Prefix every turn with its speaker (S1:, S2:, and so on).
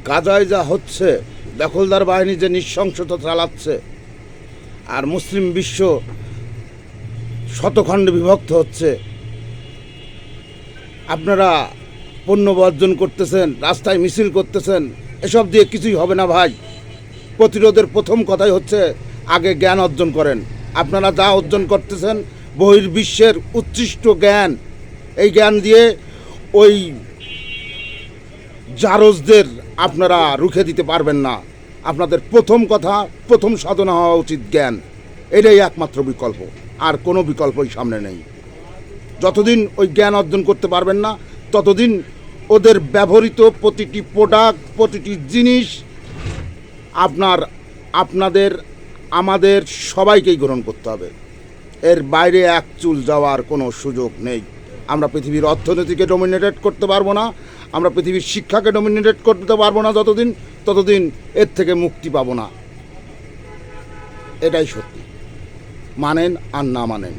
S1: গাজায় যা হচ্ছে, দখলদার বাহিনী যে নৃশংসতা চালাচ্ছে, আর মুসলিম বিশ্ব শতখণ্ডে বিভক্ত হচ্ছে, আপনারা পণ্য বর্জন করতেছেন, রাস্তায় মিছিল করতেছেন, এসব দিয়ে কিছুই হবে না ভাই। প্রতিরোধের প্রথম কথাই হচ্ছে আগে জ্ঞান অর্জন করেন। আপনারা যা অর্জন করতেছেন বহির্বিশ্বের উচ্ছিষ্ট জ্ঞান, এই জ্ঞান দিয়ে ওই জারজদের আপনারা রুখে দিতে পারবেন না। আপনাদের প্রথম কথা, প্রথম সাধনা হওয়া উচিত জ্ঞান। এটাই একমাত্র বিকল্প, আর কোনো বিকল্পই সামনে নেই। যতদিন ওই জ্ঞান অর্জন করতে পারবেন না, ততদিন ওদের ব্যবহৃত প্রতিটি প্রোডাক্ট, প্রতিটি জিনিস আপনাদের আমাদের সবাইকেই গ্রহণ করতে হবে। এর বাইরে এক চুল যাওয়ার কোনো সুযোগ নেই। আমরা পৃথিবীর অর্থনীতিকে ডমিনেটেড করতে পারবো না, আমরা পৃথিবীর শিক্ষাকে ডমিনেটেড করতে পারবো না ততদিন এর থেকে মুক্তি পাবো না। এটাই সত্যি, মানেন আর না মানেন।